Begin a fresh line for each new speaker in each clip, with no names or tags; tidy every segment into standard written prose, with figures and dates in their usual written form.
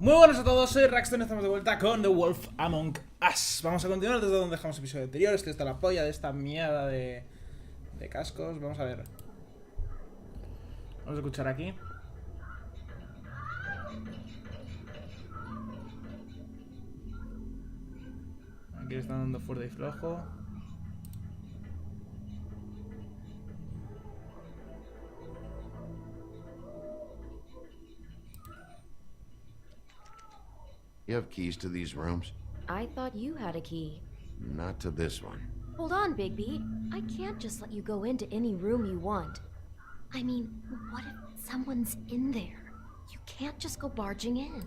Muy buenas a todos, soy Raxton, estamos de vuelta con The Wolf Among Us. Vamos a continuar desde donde dejamos el episodio anterior. Esto está la polla de esta mierda de cascos. Vamos a ver. Vamos a escuchar aquí. Aquí le están dando fuerte y flojo.
You have keys to these rooms?
I thought you had a key.
Not to this one.
Hold on, Bigby. I can't just let you go into any room you want. I mean, what if someone's in there? You can't just go barging in.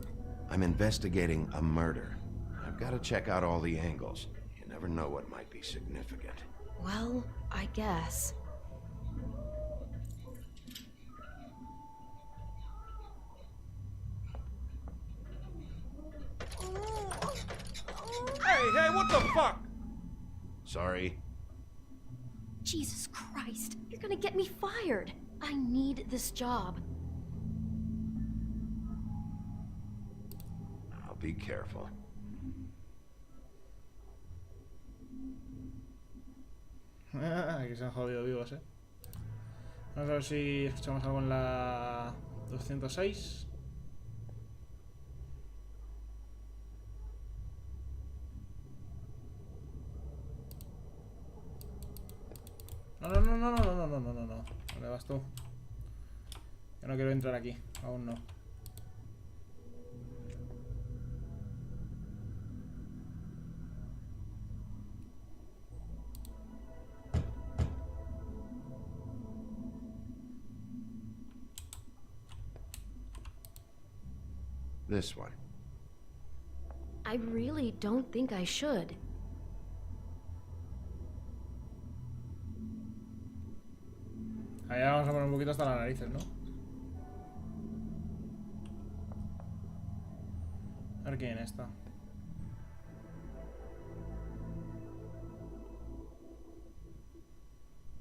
I'm investigating a murder. I've got to check out all the angles. You never know what might be significant.
Well, I guess.
Hey, what the fuck?
Sorry.
Jesus Christ, you're gonna get me fired. I need this job.
I'll be careful.
Aquí se han jodido vivos, Vamos a ver si escuchamos algo en la 206. No. ¿Dónde vas tú? Yo no quiero entrar aquí, aún no.
This one.
I really don't think I should.
Allá vamos a poner un poquito hasta las narices, ¿no? A ver quién está.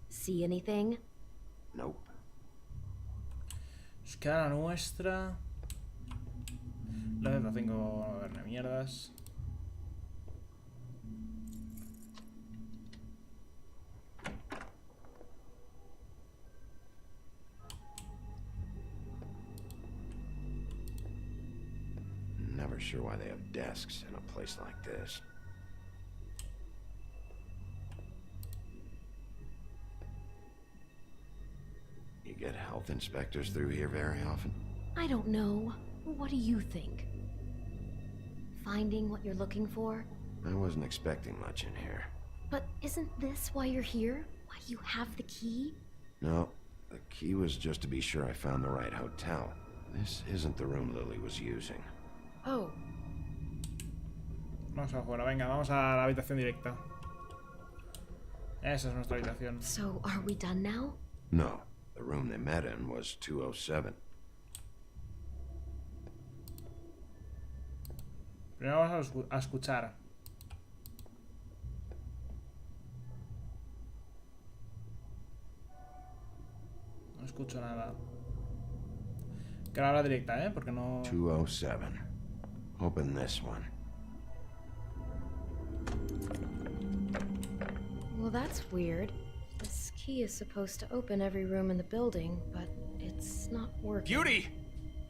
See anything?
Nope.
Nos queda la nuestra. La Z5, a ver, no mierdas.
Never sure why they have desks in a place like this. You get health inspectors through here very often?
I don't know. What do you think? Finding what you're looking for?
I wasn't expecting much in here.
But isn't this why you're here? Why you have the key?
No, the key was just to be sure I found the right hotel. This isn't the room Lily was using.
Oh.
Vamos afuera, venga, vamos a la habitación directa. Esa es nuestra habitación.
So, are we done now?
No, the room they met in was 207.
Primero vamos a escuchar. No escucho nada. Que la directa, porque no...
207. Open this one.
Well, that's weird. This key is supposed to open every room in the building, but it's not working.
Beauty!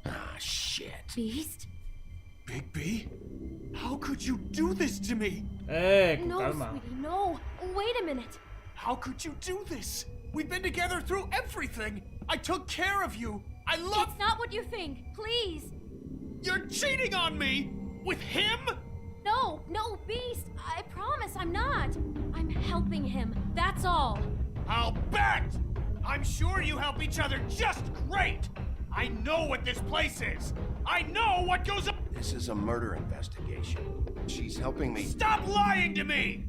Ah, shit.
Beast?
Bigby? How could you do this to me?
Con
No,
calma.
sweetie, no. Wait a minute.
How could you do this? We've been together through everything. I took care of you. I love...
It's not what you think. Please.
You're cheating on me! With him?
No, Beast. I promise I'm not. I'm helping him. That's all.
I'll bet! I'm sure you help each other just great! I know what this place is! I know what goes on!
This is a murder investigation. She's helping me.
Stop lying to me!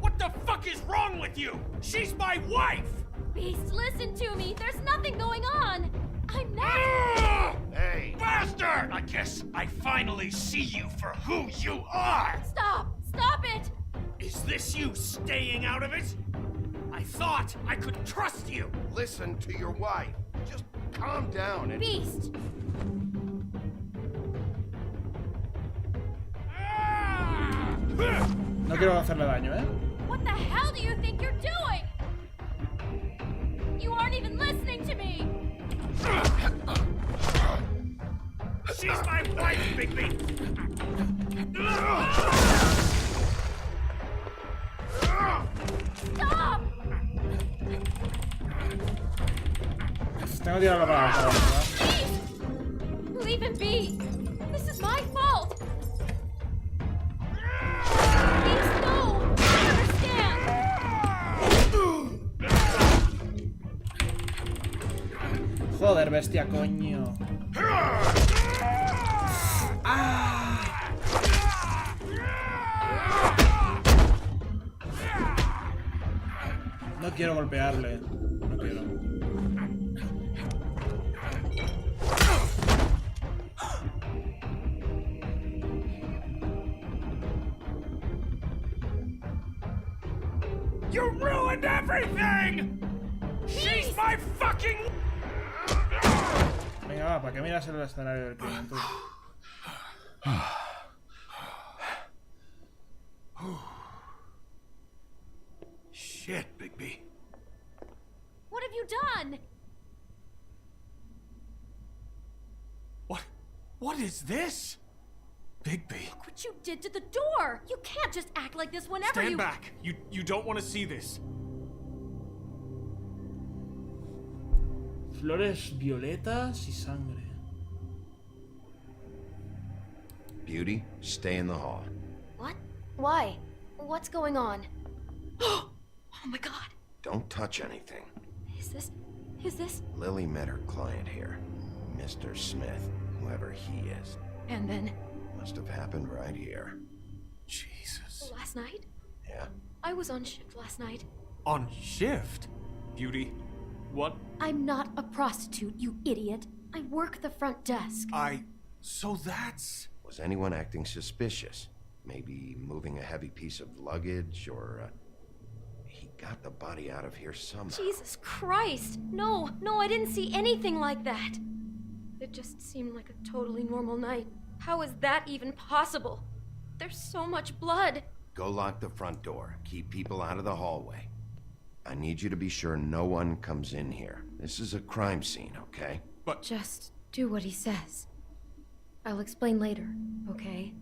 What the fuck is wrong with you? She's my wife!
Beast, listen to me. There's nothing going on. I'm not...
Ah!
Hey!
Bastard! I guess I finally see you for who you are!
Stop! Stop it!
Is this you staying out of it? I thought I could trust you!
Listen to your wife. Just calm down and...
Beast!
quiero hacerle daño, ¿eh?
What the hell do you think you're doing? You aren't even listening to me!
She's my wife, Bigby!
Stop!
Tengo que tirarlo para abajo, ¿verdad?
Please! Leave him be! This is my fault! Please, no! I understand!
Joder, bestia, coño. ¡Ah! No quiero golpearle. No quiero.
You ruined everything! She's my fucking...
Venga, va, ¿para qué miras el escenario del crimen, tú?
Shit, Bigby.
What have you done?
What is this? Bigby.
Look what you did to the door! You can't just act like this whenever
Stand
you-
back. You don't want to see this.
Flores violetas y sangre.
Beauty, stay in the hall.
What? Why? What's going on? Oh my god!
Don't touch anything.
Is this?
Lily met her client here, Mr. Smith, whoever he is.
And then,
Must have happened right here.
Jesus.
last night?
Yeah?
I was on shift last night.
On shift? Beauty, what?
I'm not a prostitute, you idiot. I work the front desk.
So that's...
Was anyone acting suspicious? Maybe moving a heavy piece of luggage, or, he got the body out of here somehow.
Jesus Christ! No, I didn't see anything like that. It just seemed like a totally normal night. How is that even possible? There's so much blood.
Go lock the front door. Keep people out of the hallway. I need you to be sure no one comes in here. This is a crime scene, okay?
Just do what he says. I'll explain later, okay?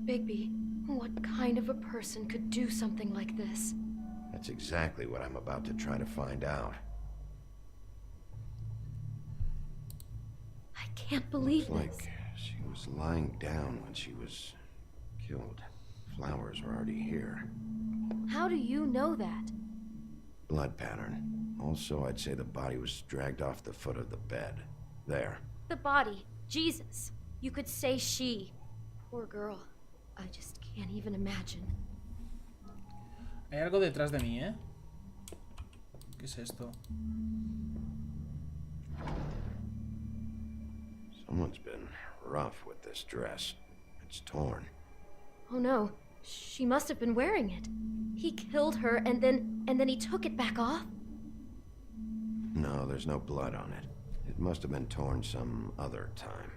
Bigby, what kind of a person could do something like this?
That's exactly what I'm about to try to find out.
I can't believe
Looks
this.
like she was lying down when she was killed. Flowers were already here.
How do you know that?
Blood pattern. Also, I'd say the body was dragged off the foot of the bed. There.
The body. Jesus. You could say she. Poor girl. I just can't even imagine.
Hay algo detrás de mí, ¿eh? ¿Qué es esto?
Someone's been rough with this dress. It's torn.
Oh no. She must have been wearing it. He killed her and then he took it back off?
No, there's no blood on it. It must have been torn some other time.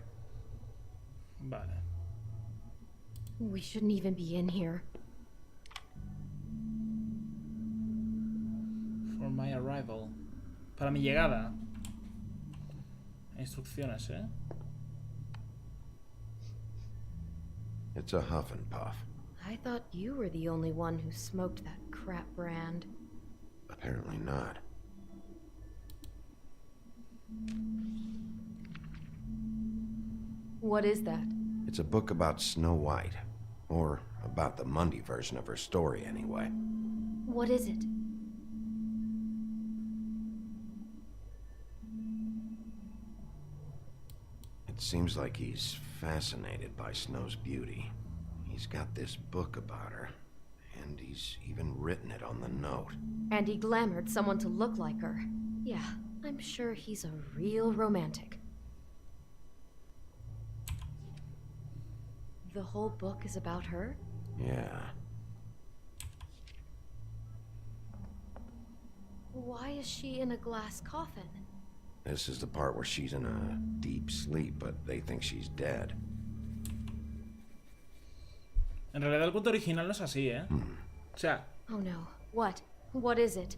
Vale.
We shouldn't even be in here.
For my arrival. Para mi llegada. Instrucciones, ¿eh?
It's a huff and puff.
I thought you were the only one who smoked that crap brand.
Apparently not.
What is that?
It's a book about Snow White. Or about the Mundy version of her story, anyway.
What is it?
It seems like he's fascinated by Snow's beauty. He's got this book about her, and he's even written it on the note.
And he glamored someone to look like her. Yeah, I'm sure he's a real romantic. The whole book is about her?
Yeah.
Why is she in a glass coffin?
This is the part where she's in a deep sleep, but they think she's dead.
En realidad el cuento original no es así, ¿eh? O sea...
Oh no. What? What is it?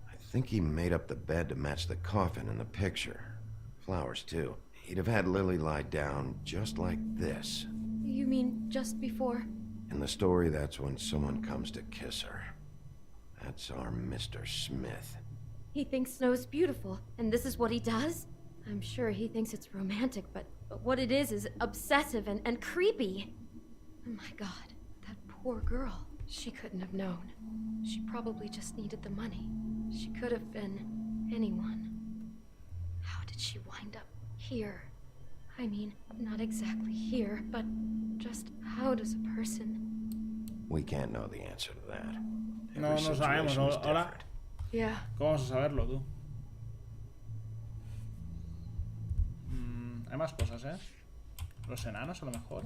I think he made up the bed to match the coffin in the picture. Flowers, too. He'd have had Lily lie down just like this.
You mean just before?
In the story, that's when someone comes to kiss her. That's our Mr. Smith.
He thinks Snow's beautiful, and this is what he does? I'm sure he thinks it's romantic, but what it is obsessive and creepy. Oh my god, that poor girl. She couldn't have known. She probably just needed the money. She could have been anyone. How did she wind up here? I mean, not exactly here, but just how does a person...
We can't know the answer to that.
No, no sabemos. Ahora,
Yeah.
¿cómo vas a saberlo tú? Hay más cosas, ¿eh? Los enanos, a lo mejor.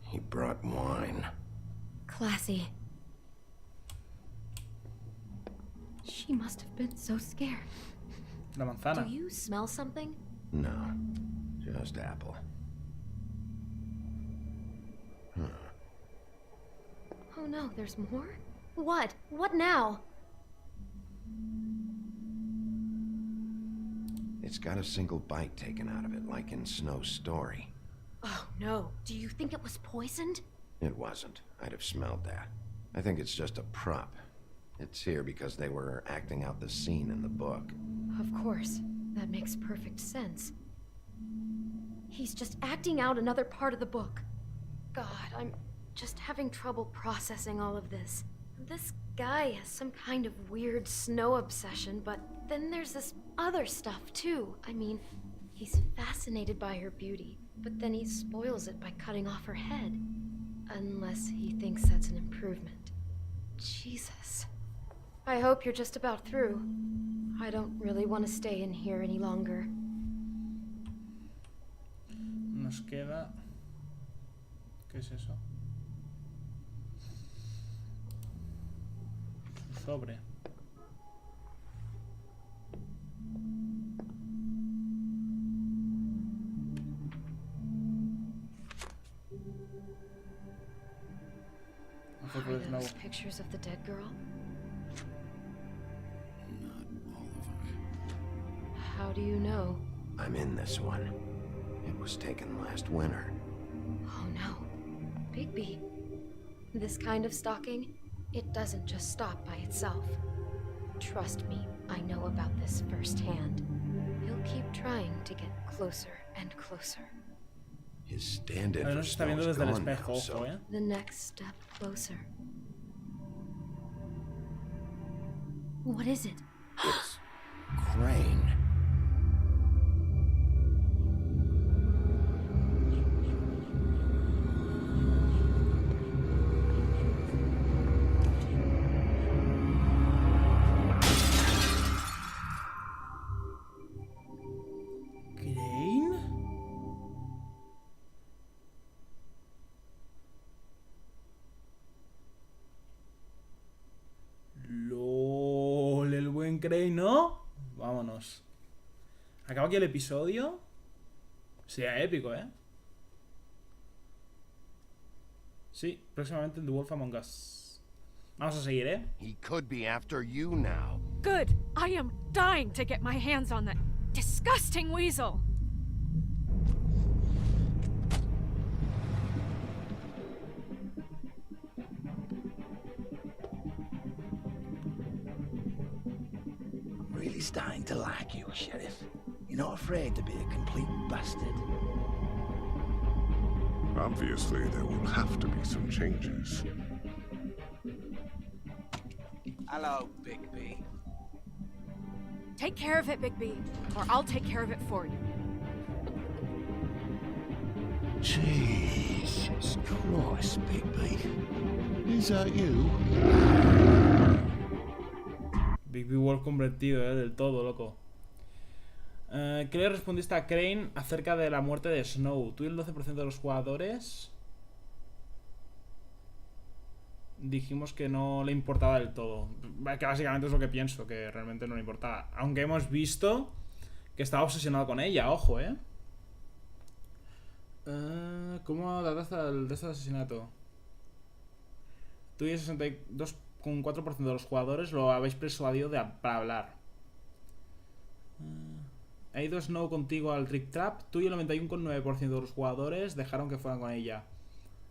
He brought wine.
Classy. She must have been so scared.
La manzana.
Do you smell something?
No, just apple.
Oh no, there's more? What? What now?
It's got a single bite taken out of it, like in Snow's story.
Oh no, do you think it was poisoned?
It wasn't. I'd have smelled that. I think it's just a prop. It's here because they were acting out the scene in the book.
Of course, that makes perfect sense. He's just acting out another part of the book. God, I'm just having trouble processing all of this. This guy has some kind of weird Snow obsession, but then there's this other stuff too. I mean, he's fascinated by her beauty, but then he spoils it by cutting off her head. Unless he thinks that's an improvement. Jesus. I hope you're just about through. I don't really want to stay in here any longer.
Nos queda... ¿Qué es eso? Un sobre.
Are those pictures of the dead girl?
Not all of them.
How do you know?
I'm in this one. It was taken last winter.
Oh no. Bigby. This kind of stalking, it doesn't just stop by itself. Trust me, I know about this firsthand. He'll keep trying to get closer and closer.
His stand-in
Ahora
for
nos está viendo
Snow's
desde el
gone now,
espejo,
so...
ojo, ¿eh?
The next step closer. What is it?
It's Crane.
¿Crane? LOL, el buen Crane, ¿no? Vámonos. Acaba aquí el episodio. Sería épico, ¿eh? Sí, próximamente en The Wolf Among Us. Vamos a seguir, ¿eh?
He could be after you now.
Good. I am dying to get my hands on that disgusting weasel.
Really starting to like you, Sheriff. You're not afraid to be a complete bastard.
Obviously, there will have to be some changes.
Hello, Bigby.
Take care of it, Bigby, or I'll take care of it for you.
Jesus Christ, Bigby. Is that you?
Bigby Wolf convertido, del todo, loco. ¿Qué le respondiste a Crane acerca de la muerte de Snow? Tú y el 12% de los jugadores dijimos que no le importaba del todo. Que básicamente es lo que pienso, que realmente no le importaba. Aunque hemos visto que estaba obsesionado con ella, ojo, ¿Cómo dataste de este asesinato? Tú y el 62,4% de los jugadores lo habéis persuadido para hablar. Ha ido Snow contigo al Trick Trap. Tú y el 91,9% de los jugadores dejaron que fueran con ella.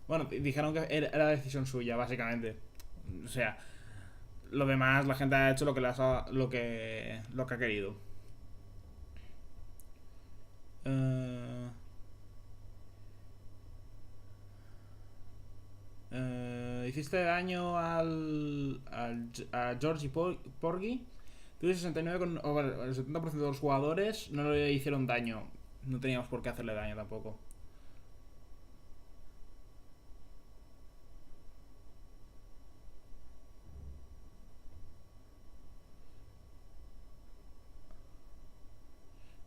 Bueno, dijeron que era decisión suya, básicamente. O sea, lo demás, la gente ha hecho lo que ha querido. Hiciste daño a George y Porgy. Tú y el 69 el 70% de los jugadores no le hicieron daño. No teníamos por qué hacerle daño tampoco.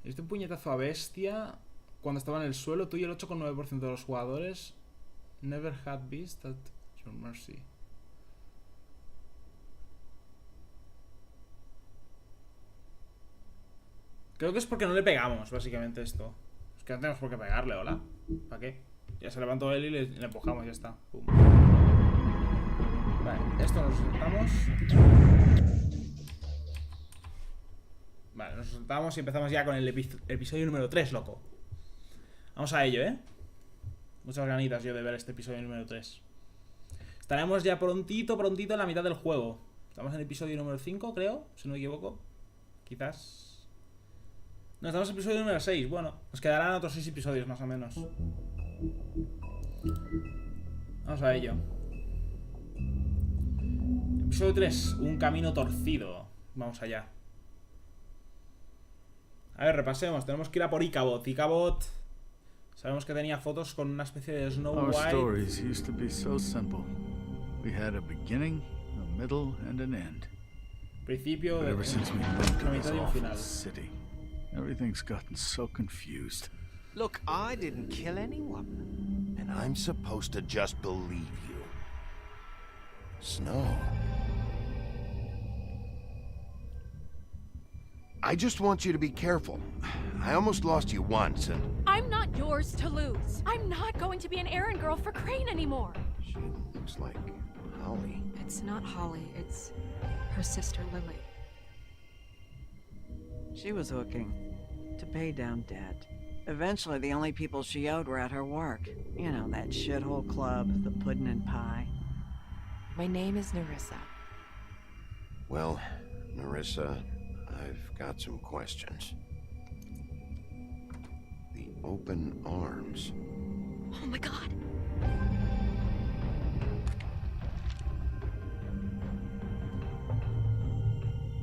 Diste un puñetazo a bestia cuando estaba en el suelo. Tú y el 8,9% de los jugadores never had beast at your mercy. Creo que es porque no le pegamos, básicamente, esto. Es que no tenemos por qué pegarle, ¿hola? ¿Para qué? Ya se levantó él y le empujamos, ya está. Pum. Vale, esto nos soltamos. Vale, nos soltamos y empezamos ya con el episodio número 3, loco. Vamos a ello, Muchas ganitas yo de ver este episodio número 3. Estaremos ya prontito en la mitad del juego. Estamos en el episodio número 5, creo, si no me equivoco. Quizás... No, estamos en el episodio número 6. Bueno, nos quedarán otros 6 episodios más o menos. Vamos a ello. Episodio 3, un camino torcido. Vamos allá. A ver, repasemos. Tenemos que ir a por Ichabod. Ichabod, sabemos que tenía fotos con una especie de Snow White.
Our stories used to be so simple. We had a beginning, a middle, and an end.
Principio de
Ever since we moved to
una
this
mitad y un
awful
final.
city, everything's gotten so confused.
Look, I didn't kill anyone.
And I'm supposed to just believe you. Snow. I just want you to be careful. I almost lost you once, and...
I'm not yours to lose. I'm not going to be an errand girl for Crane anymore.
She looks like Holly.
It's not Holly, it's her sister Lily.
She was hooking to pay down debt. Eventually, the only people she owed were at her work. You know, that shithole club, the Puddin' and Pie.
My name is Nerissa.
Well, Nerissa, I've got some questions. The open arms.
Oh my god.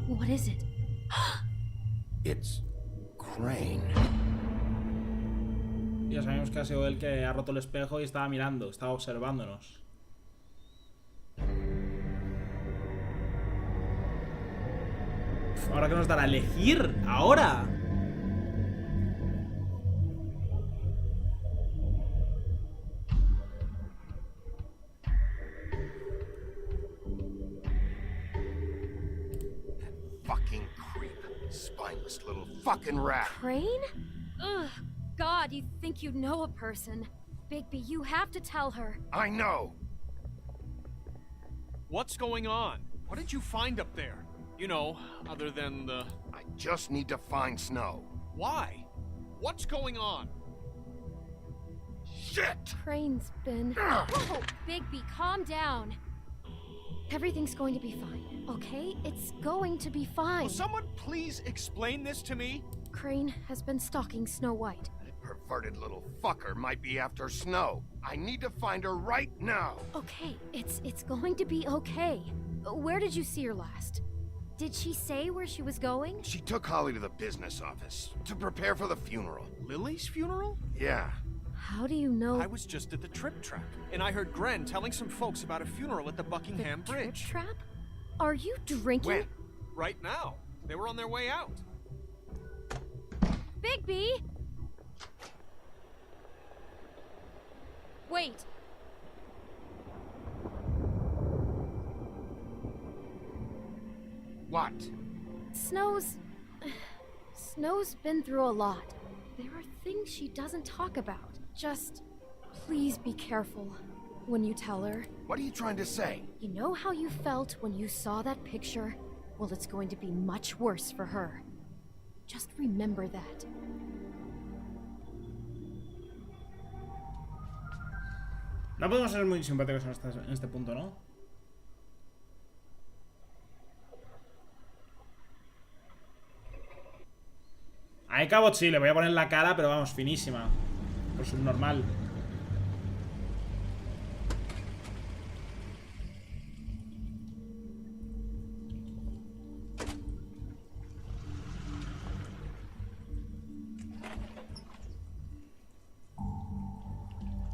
What is it?
It's Crane.
Ya sabemos que ha sido él que ha roto el espejo y estaba mirando, estaba observándonos. ¿Ahora qué nos dará? ¿Elegir? ¡Ahora!
Fucking creep. Spineless little fucking rat.
Crane? Ugh, God, you'd think you know a person. Bigby, you have to tell her.
I know.
What's going on? What did you find up there? You know, other than the...
I just need to find Snow.
Why? What's going on?
Shit!
Crane's been... Whoa, Bigby, calm down. Everything's going to be fine, okay? It's going to be fine.
Will someone please explain this to me?
Crane has been stalking Snow White.
That perverted little fucker might be after Snow. I need to find her right now.
Okay, it's going to be okay. Where did you see her last? Did she say where she was going?
She took Holly to the business office to prepare for the funeral.
Lily's funeral?
Yeah.
How do you know?
I was just at the Trip Trap, and I heard Gren telling some folks about a funeral at the Buckingham Bridge.
Trip Trap? Are you drinking?
When?
right now. They were on their way out.
Bigby! Wait.
What?
Snow's been through a lot. There are things she doesn't talk about. Just please be careful when you tell her.
What are you trying to say?
You know how you felt when you saw that picture? Well, it's going to be much worse for her. Just remember that.
No podemos ser muy simpáticos en este punto, ¿no? A Cabot sí, le voy a poner la cara, pero vamos, finísima. Por subnormal.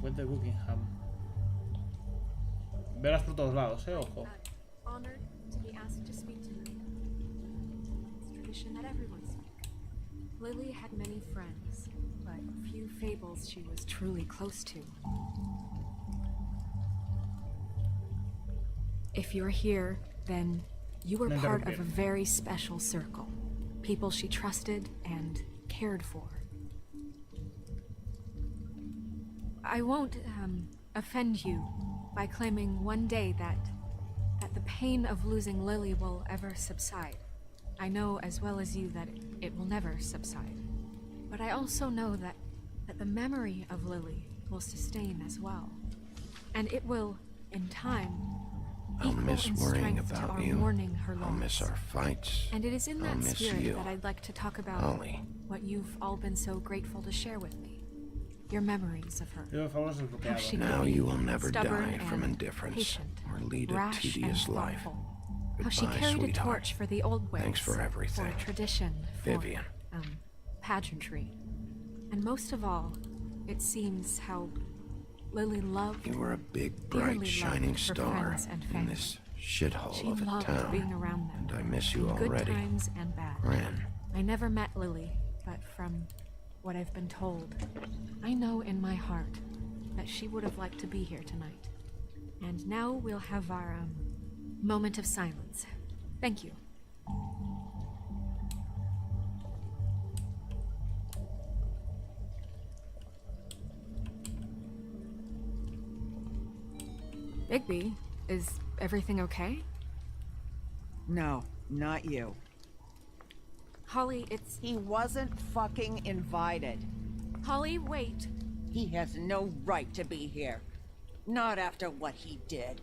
Puente de Buckingham. Verás por todos lados, ojo.
Honored to be asked to speak to you. It's tradition that everyone speak. Lily had many friends, but few fables she was truly close to. If you're here, then you were part of a very special circle. People she trusted and cared for. I won't offend you by claiming one day that the pain of losing Lily will ever subside. I know as well as you that it will never subside. But I also know that the memory of Lily will sustain as well. And it will, in time,
I'll miss worrying
strength to
about
our
you.
mourning her loss.
I'll miss our fights.
And it is in
I'll
that
miss
spirit
you.
that I'd like to talk about
Holly.
what you've all been so grateful to share with me. Your memories of her. How she
Now
could be
you will never
stubborn
die from
and
indifference
patient,
or lead a
rash
tedious
and
life.
thoughtful. How she
Goodbye,
carried
sweetheart.
a torch for the old ways.
Thanks for everything.
For tradition.
Vivian.
For, pageantry. And most of all, it seems how Lily loved.
You were a big,
dearly
bright, shining
loved her
star
friends and
in
family.
this shithole
She
of a
loved
town.
being around them.
And I miss you
in good
already.
times and bad.
Ren.
I never met Lily, but from what I've been told, I know in my heart that she would have liked to be here tonight. And now we'll have our moment of silence. Thank you. Bigby, is everything okay?
No, not you.
Holly, it's...
He wasn't fucking invited.
Holly, wait.
He has no right to be here. Not after what he did.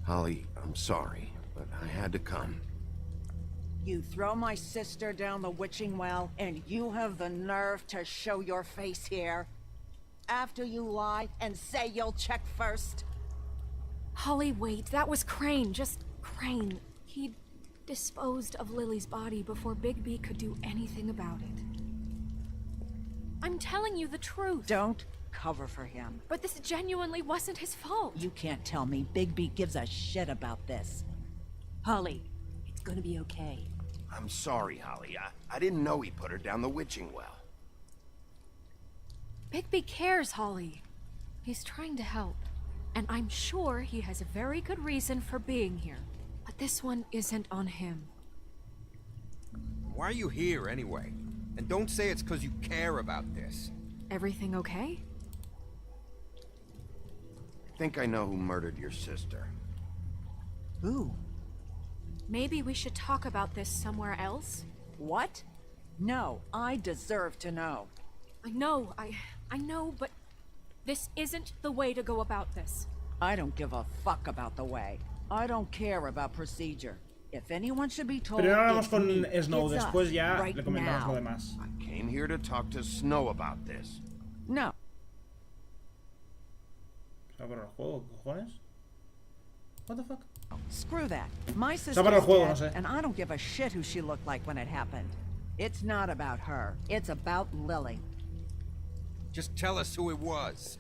Holly, I'm sorry, but I had to come.
You throw my sister down the witching well, and you have the nerve to show your face here? After you lie and say you'll check first?
Holly, wait. That was Crane. Just Crane. He disposed of Lily's body before Bigby could do anything about it. I'm telling you the truth.
Don't cover for him.
But this genuinely wasn't his fault.
You can't tell me Bigby gives a shit about this. Holly, it's gonna be okay.
I'm sorry, Holly. I didn't know he put her down the witching well.
Bigby cares, Holly. He's trying to help. And I'm sure he has a very good reason for being here. But this one isn't on him.
Why are you here, anyway? And don't say it's because you care about this.
Everything okay?
I think I know who murdered your sister.
Who?
Maybe we should talk about this somewhere else?
What? No, I deserve to know.
I know, but this isn't the way to go about this.
I don't give a fuck about the way. I don't care about procedure. If anyone should be told,
Pero ahora vamos
it's
con
me.
Snow,
It's
después
us,
ya
right
le comentamos
now.
lo demás.
I came here to talk to Snow about this.
No.
¿Se va a parar el juego? ¿Qué cojones? What the fuck?
Screw that. My
Se
sister's
va a parar el juego,
dead,
no sé.
and I don't give a shit who she looked like when it happened. It's not about her. It's about Lily.
Just tell us who it was.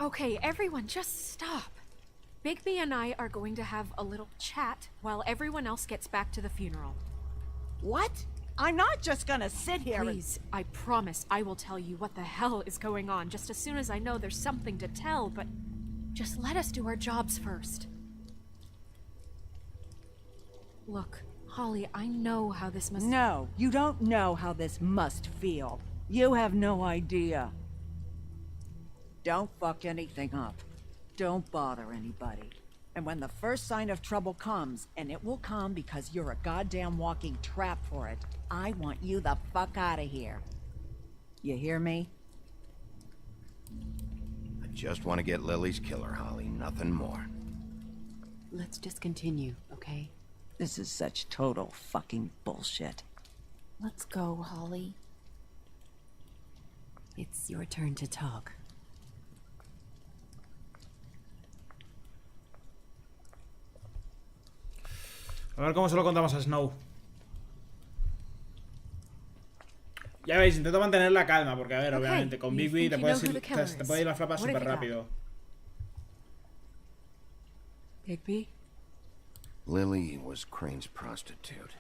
Okay, everyone, just stop. Bigby and I are going to have a little chat while everyone else gets back to the funeral.
What? I'm not just gonna sit here
Please, I promise I will tell you what the hell is going on just as soon as I know there's something to tell, but just let us do our jobs first. Look, Holly, I know how this must...
No, you don't know how this must feel. You have no idea. Don't fuck anything up. Don't bother anybody. And when the first sign of trouble comes, and it will come because you're a goddamn walking trap for it, I want you the fuck out of here. You hear me?
I just want to get Lily's killer, Holly. Nothing more.
Let's just continue, okay?
This is such total fucking bullshit.
Let's go, Holly. It's your turn to talk.
A ver cómo se lo contamos a Snow. Ya veis, intento mantener la calma, porque a ver, obviamente, con Bigby te puede ir la flapa súper rápido.
Bigby?
Lily was Crane's prostitute.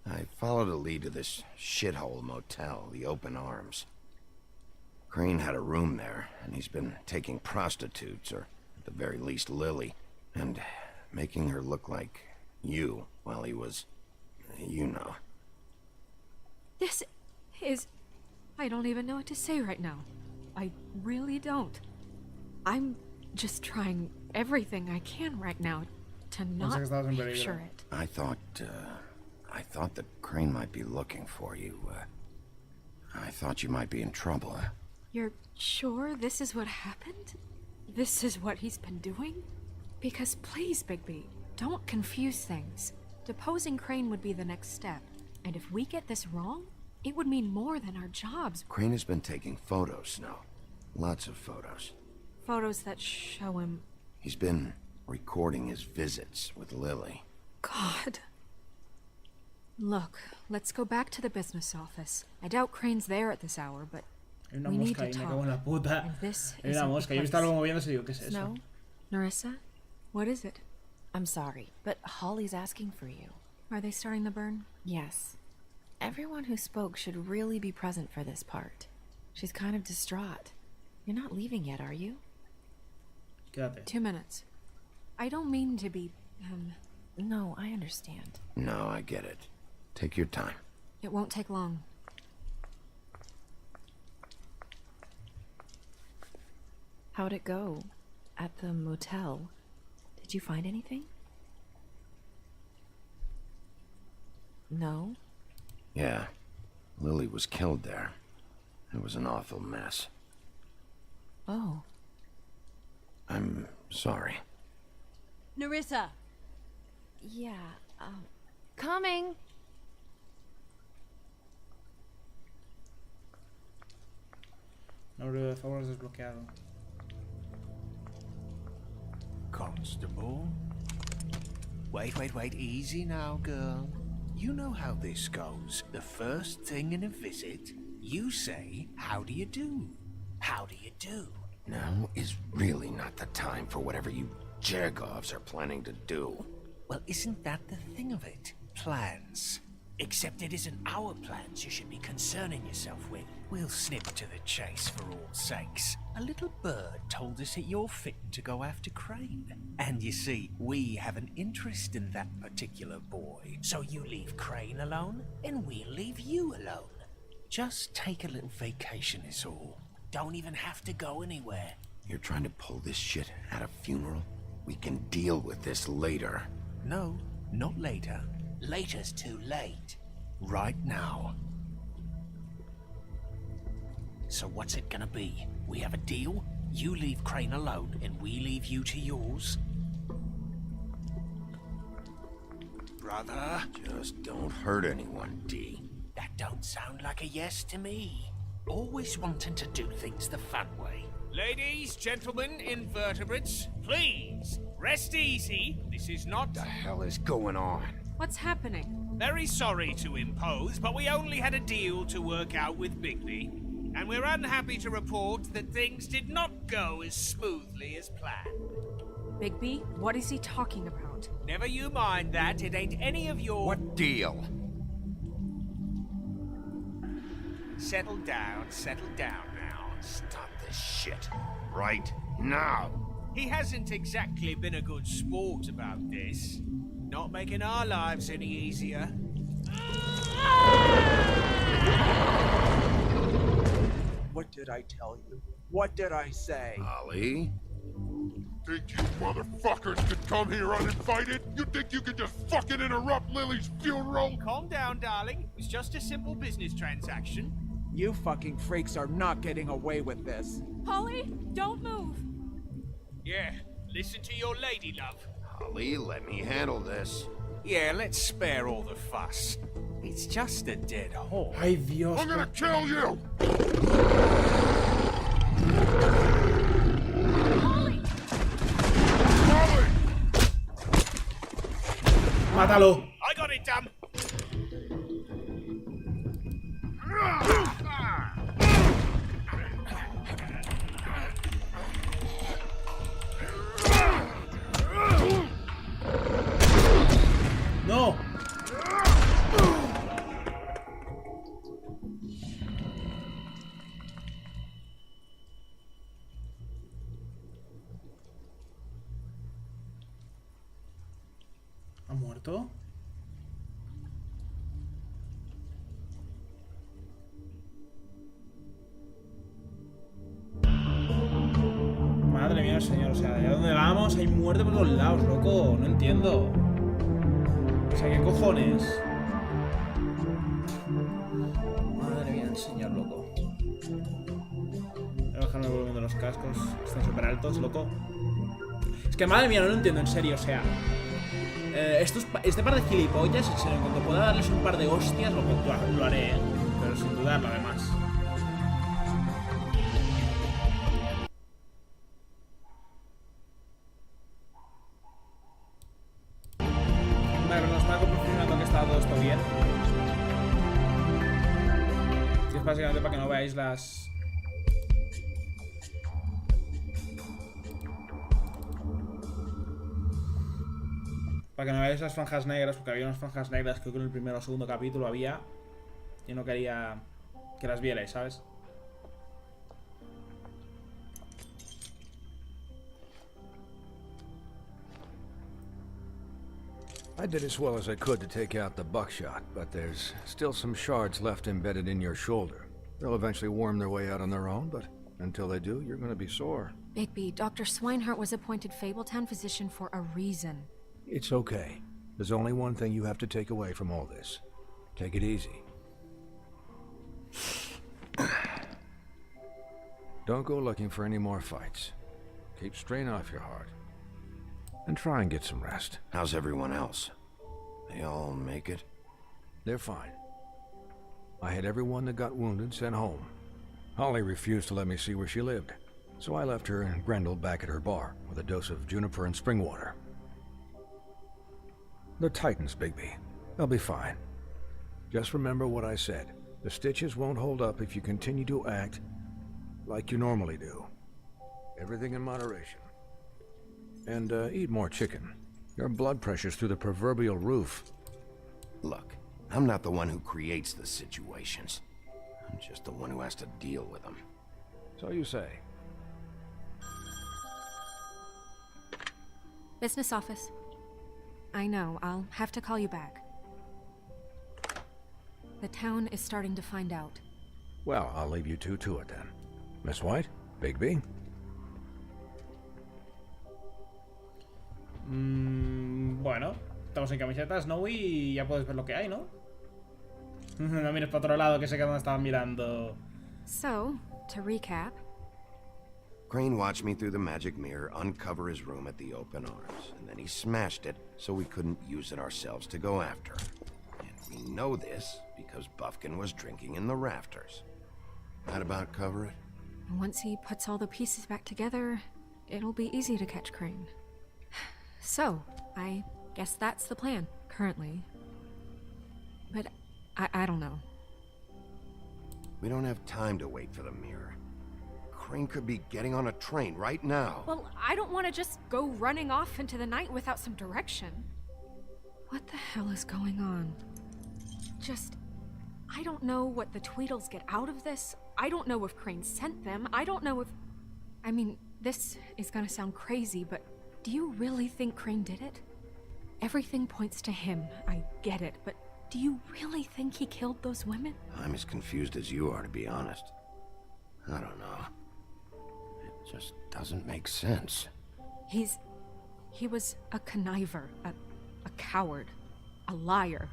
I followed a lead to this shithole motel, the Open Arms. Crane had a room there, and he's been taking prostitutes, or at the very least Lily, and making her look like you while he was, you know.
This is... I don't even know what to say right now. I really don't. I'm just trying everything I can right now to not picture it.
I thought that Crane might be looking for you. I thought you might be in trouble.
You're sure this is what happened? This is what he's been doing? Because please, Bigby, don't confuse things. Deposing Crane would be the next step. And if we get this wrong, it would mean more than our jobs.
Crane has been taking photos, Snow. Lots of photos.
Photos that show him...
He's been recording his visits with Lily.
God. Look, let's go back to the business office. I doubt Crane's there at this hour, but we need to talk. And this is
una mosca. Yo estaba algo moviéndose y digo, ¿qué es eso?
Snow?
Narissa? What is it?
I'm sorry, but Holly's asking for you.
Are they starting the burn?
Yes. Everyone who spoke should really be present for this part. She's kind of distraught. You're not leaving yet, are you?
Quédate.
2 minutes. I don't mean to be,
No, I understand.
No, I get it. Take your time.
It won't take long.
How'd it go? At the motel? Did you find anything? No?
Yeah. Lily was killed there. It was an awful mess.
Oh.
I'm sorry.
Narissa!
Yeah,
Coming!
Nombre de favor desbloqueado.
Constable? Wait, easy now, girl. You know how this goes. The first thing in a visit, you say, how do you do? How do you do?
Now is really not the time for whatever you Jergovs are planning to do.
Well, isn't that the thing of it? Plans. Except it isn't our plans you should be concerning yourself with. We'll snip to the chase for all sakes. A little bird told us that you're fitting to go after Crane. And you see, we have an interest in that particular boy. So you leave Crane alone, and we'll leave you alone. Just take a little vacation is all. Don't even have to go anywhere.
You're trying to pull this shit at a funeral? We can deal with this later.
No, not later. Later's too late. Right now. So what's it gonna be? We have a deal? You leave Crane alone, and we leave you to yours? Brother?
Just don't hurt anyone, D.
That don't sound like a yes to me. Always wanting to do things the fun way.
Ladies, gentlemen, invertebrates, please, rest easy. This is not...
What the hell is going on?
What's happening?
Very sorry to impose, but we only had a deal to work out with Bigby. And we're unhappy to report that things did not go as smoothly as planned.
Bigby, what is he talking about?
Never you mind that. It ain't any of your...
What deal?
Settle down now.
Stop this shit. Right now.
He hasn't exactly been a good sport about this. Not making our lives any easier.
What did I tell you? What did I say?
Ollie?
Think you motherfuckers could come here uninvited? You think you could just fucking interrupt Lily's funeral?
Calm down, darling. It's just a simple business transaction.
You fucking freaks are not getting away with this.
Holly, don't move.
Yeah, listen to your lady, love.
Ollie, let me handle this.
Yeah, let's spare all the fuss. It's just a dead horse.
Ay, Dios.
I'm gonna kill you!
Holly!
Ollie!
Mátalo.
I got it, damn.
No. ¿Ha muerto? Madre mía, señor, o sea, ¿de dónde vamos? Hay muerte por todos lados, loco. No entiendo. O sea, ¿qué cojones? Madre mía, el señor, loco. Voy a bajarme el volumen de los cascos. Están súper altos, loco. Es que, madre mía, no lo entiendo, en serio, o sea... este par de gilipollas, en serio, cuando pueda darles un par de hostias, lo haré, ¿eh? Pero sin dudarlo, además. Vale, pero nos está confirmando que está todo esto bien. Y es básicamente para que no veáis las... Para que no veáis las franjas negras, porque había unas franjas negras, creo que en el primero o segundo capítulo había. Y no quería que las vierais, ¿sabes?
I did as well as I could to take out the buckshot, but there's still some shards left embedded in your shoulder. They'll eventually worm their way out on their own, but until they do, you're gonna be sore.
Bigby, Dr. Swinehart was appointed Fabletown physician for a reason.
It's okay. There's only one thing you have to take away from all this. Take it easy. Don't go looking for any more fights. Keep strain off your heart. And try and get some rest.
How's everyone else? They all make it?
They're fine. I had everyone that got wounded sent home. Holly refused to let me see where she lived, so I left her and Grendel back at her bar with a dose of juniper and spring water. They're Titans, Bigby. They'll be fine. Just remember what I said. The stitches won't hold up if you continue to act like you normally do. Everything in moderation. And eat more chicken. Your blood pressure's through the proverbial roof.
Look, I'm not the one who creates the situations. I'm just the one who has to deal with them.
So you say.
Business office. I know, I'll have to call you back. The town is starting to find out.
Well, I'll leave you two to it then. Miss White, Bigby.
Bueno, estamos en camiseta, Snowy, y ya puedes ver lo que hay, ¿no? No mires para otro lado, que sé que donde estaban mirando.
So, to recap.
Crane watched me through the magic mirror uncover his room at the open arms, and then he smashed it so we couldn't use it ourselves to go after. And we know this because Buffkin was drinking in the rafters. That about cover it?
Once he puts all the pieces back together, it'll be easy to catch Crane. So, I guess that's the plan, currently. But I don't know.
We don't have time to wait for the mirror. Crane could be getting on a train right now.
Well, I don't want to just go running off into the night without some direction. What the hell is going on? I don't know what the Tweedles get out of this. I don't know if Crane sent them. I don't know if... I mean, this is gonna sound crazy, but do you really think Crane did it? Everything points to him. I get it, but do you really think he killed those women?
I'm as confused as you are, to be honest. I don't know. It just doesn't make sense.
He was a conniver, a coward, a liar.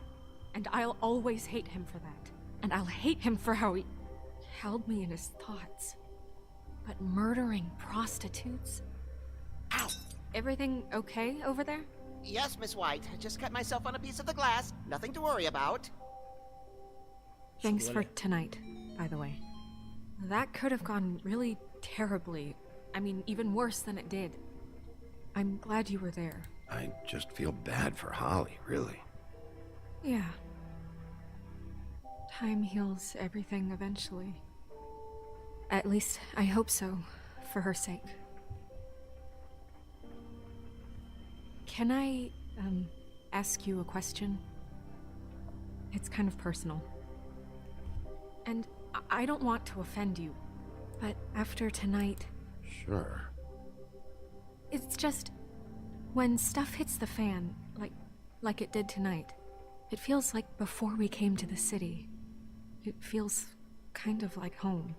And I'll always hate him for that. And I'll hate him for how he held me in his thoughts. But murdering prostitutes?
Ow!
Everything okay over there?
Yes, Miss White. I just cut myself on a piece of the glass. Nothing to worry about.
Thanks for tonight, by the way. That could have gone really terribly. I mean, even worse than it did. I'm glad you were there.
I just feel bad for Holly, really.
Yeah. Time heals everything eventually. At least, I hope so, for her sake. Can I, ask you a question? It's kind of personal. And I don't want to offend you, but after tonight...
Sure.
It's just... when stuff hits the fan, like it did tonight, it feels like before we came to the city. It feels kind of like home.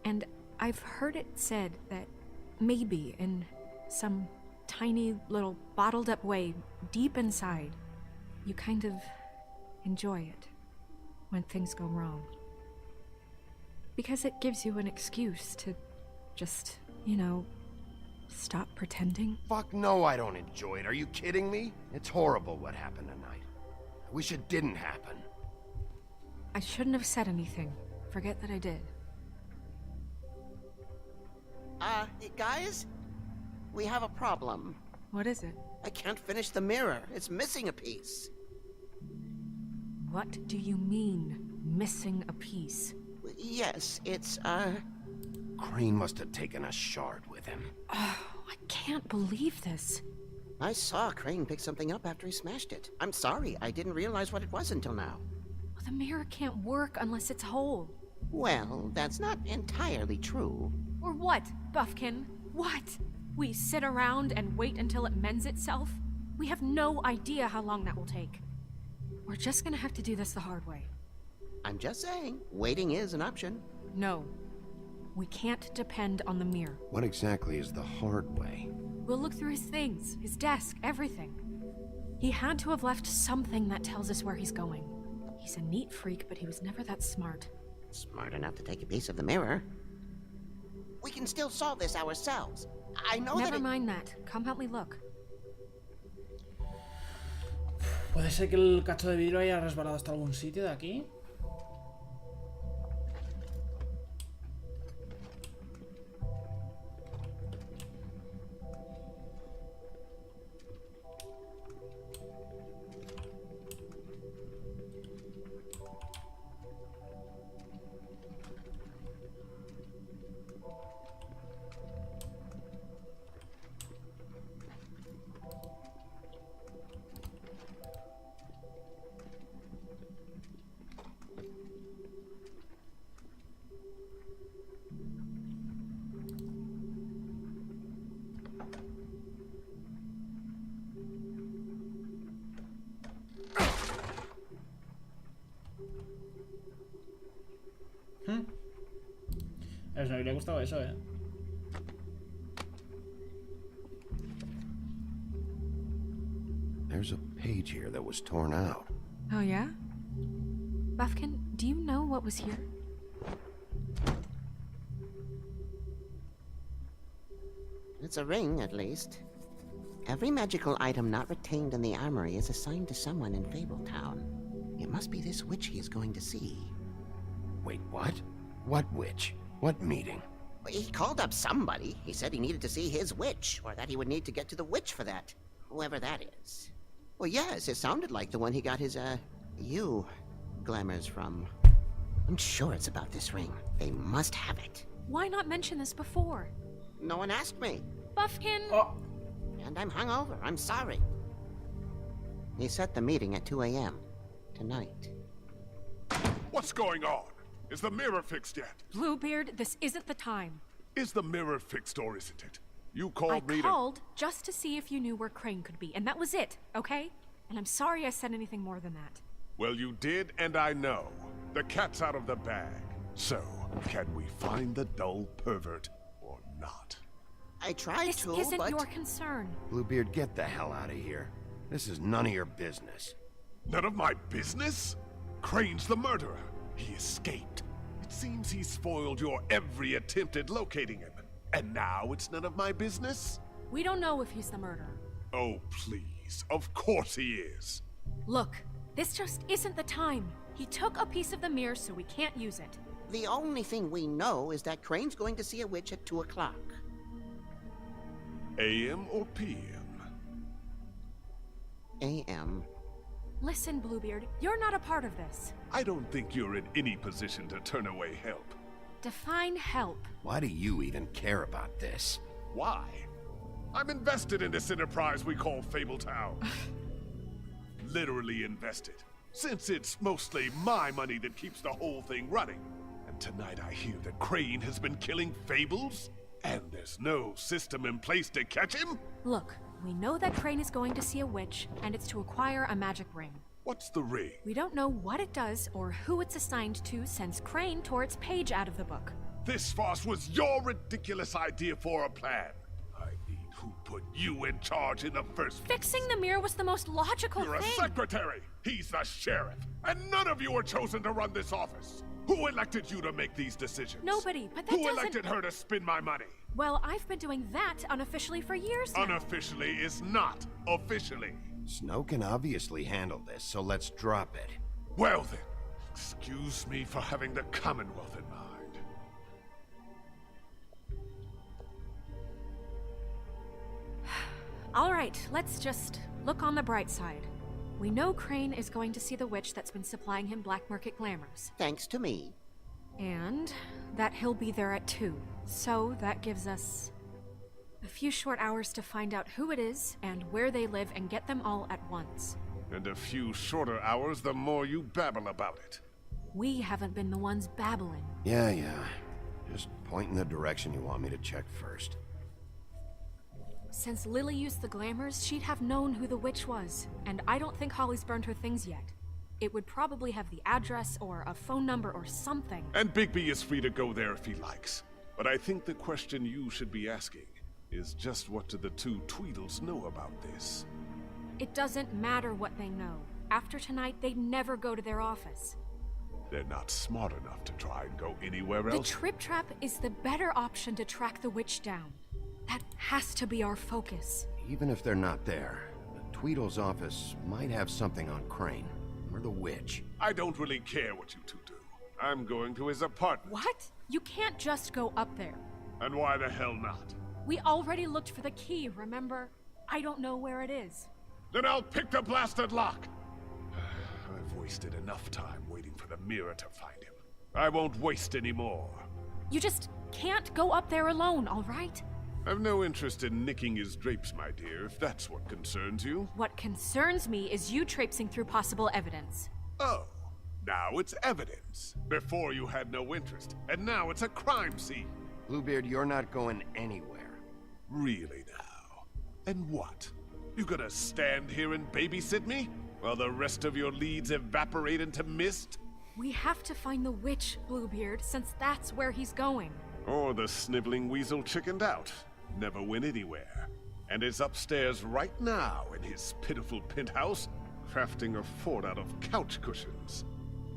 And I've heard it said that maybe in some tiny little bottled up way deep inside, you kind of enjoy it when things go wrong. Because it gives you an excuse to just, stop pretending.
Fuck no, I don't enjoy it. Are you kidding me? It's horrible what happened tonight. I wish it didn't happen.
I shouldn't have said anything. Forget that I did.
Guys? We have a problem.
What is it?
I can't finish the mirror. It's missing a piece.
What do you mean, missing a piece?
Yes, it's,
Crane must have taken a shard with him.
Oh, I can't believe this.
I saw Crane pick something up after he smashed it. I'm sorry, I didn't realize what it was until now.
Well, the mirror can't work unless it's whole.
Well, that's not entirely true.
Or what, Buffkin? What? We sit around and wait until it mends itself? We have no idea how long that will take. We're just gonna have to do this the hard way.
I'm just saying, waiting is an option.
No. We can't depend on the mirror.
What exactly is the hard way?
We'll look through his things, his desk, everything. He had to have left something that tells us where he's going. He's a neat freak, but he was never that smart.
Smart enough to take a piece of the mirror. We can still solve this ourselves. I know
Never mind that. Come help me look.
Puede ser que el cacho de vidrio haya resbalado hasta algún sitio de aquí. A ver, me habría gustado eso,
There's a page here that was torn out.
Oh, yeah? Buffkin, do you know what was here?
It's a ring, at least. Every magical item not retained in the armory is assigned to someone in Fabletown. It must be this witch he is going to see.
Wait, what? What witch? What meeting?
He called up somebody. He said he needed to see his witch, or that he would need to get to the witch for that. Whoever that is. Well, yes, it sounded like the one he got his, glamours from. I'm sure it's about this ring. They must have it.
Why not mention this before?
No one asked me.
Buffkin!
Oh.
And I'm hungover. I'm sorry. He set the meeting at 2 a.m. tonight.
What's going on? Is the mirror fixed yet?
Bluebeard, this isn't the time.
Is the mirror fixed or isn't it? You called me
I called just to see if you knew where Crane could be, and that was it, okay? And I'm sorry I said anything more than that.
Well, you did, and I know. The cat's out of the bag. So, can we find the dull pervert or not?
I tried
this
to,
isn't
but...
your concern.
Bluebeard, get the hell out of here. This is none of your business.
None of my business? Crane's the murderer. He escaped. It seems he spoiled your every attempt at locating him. And now it's none of my business?
We don't know if he's the murderer.
Oh, please. Of course he is.
Look, this just isn't the time. He took a piece of the mirror, so we can't use it.
The only thing we know is that Crane's going to see a witch at 2 o'clock.
AM or PM?
AM.
Listen, Bluebeard, you're not a part of this.
I don't think you're in any position to turn away help.
Define help.
Why do you even care about this?
Why? I'm invested in this enterprise we call Fabletown. Literally invested. Since it's mostly my money that keeps the whole thing running. And tonight I hear that Crane has been killing fables? And there's no system in place to catch him?
Look, we know that Crane is going to see a witch, and it's to acquire a magic ring.
What's the ring?
We don't know what it does or who it's assigned to since Crane tore its page out of the book.
This farce was your ridiculous idea for a plan. I mean, who put you in charge in the first place?
Fixing the mirror was the most logical
You're
thing.
a secretary. He's the sheriff. And none of you were chosen to run this office. Who elected you to make these decisions?
Nobody, but that
Who
doesn't...
elected her to spend my money?
Well, I've been doing that unofficially for years now.
Unofficially is not officially.
Snow can obviously handle this, so let's drop it.
Well then, excuse me for having the Commonwealth in mind.
All right, let's just look on the bright side. We know Crane is going to see the witch that's been supplying him black market glamours.
Thanks to me.
And that he'll be there at 2. So that gives us a few short hours to find out who it is and where they live and get them all at once.
And a few shorter hours the more you babble about it.
We haven't been the ones babbling.
Yeah. Just point in the direction you want me to check first.
Since Lily used the glamours, she'd have known who the witch was. And I don't think Holly's burned her things yet. It would probably have the address or a phone number or something.
And Bigby is free to go there if he likes. But I think the question you should be asking is just what do the two Tweedles know about this?
It doesn't matter what they know. After tonight, they'd never go to their office.
They're not smart enough to try and go anywhere else.
The Trip Trap is the better option to track the witch down. That has to be our focus.
Even if they're not there, the Tweedle's office might have something on Crane, or the witch.
I don't really care what you two do. I'm going to his apartment.
What? You can't just go up there.
And why the hell not?
We already looked for the key, remember? I don't know where it is.
Then I'll pick the blasted lock! I've wasted enough time waiting for the mirror to find him. I won't waste any more.
You just can't go up there alone, all right?
I've no interest in nicking his drapes, my dear, if that's what concerns you.
What concerns me is you traipsing through possible evidence.
Oh, now it's evidence. Before you had no interest, and now it's a crime scene.
Bluebeard, you're not going anywhere.
Really now? And what? You gonna stand here and babysit me? While the rest of your leads evaporate into mist?
We have to find the witch, Bluebeard, since that's where he's going.
Or the sniveling weasel chickened out. Never went anywhere. And is upstairs right now in his pitiful penthouse, crafting a fort out of couch cushions.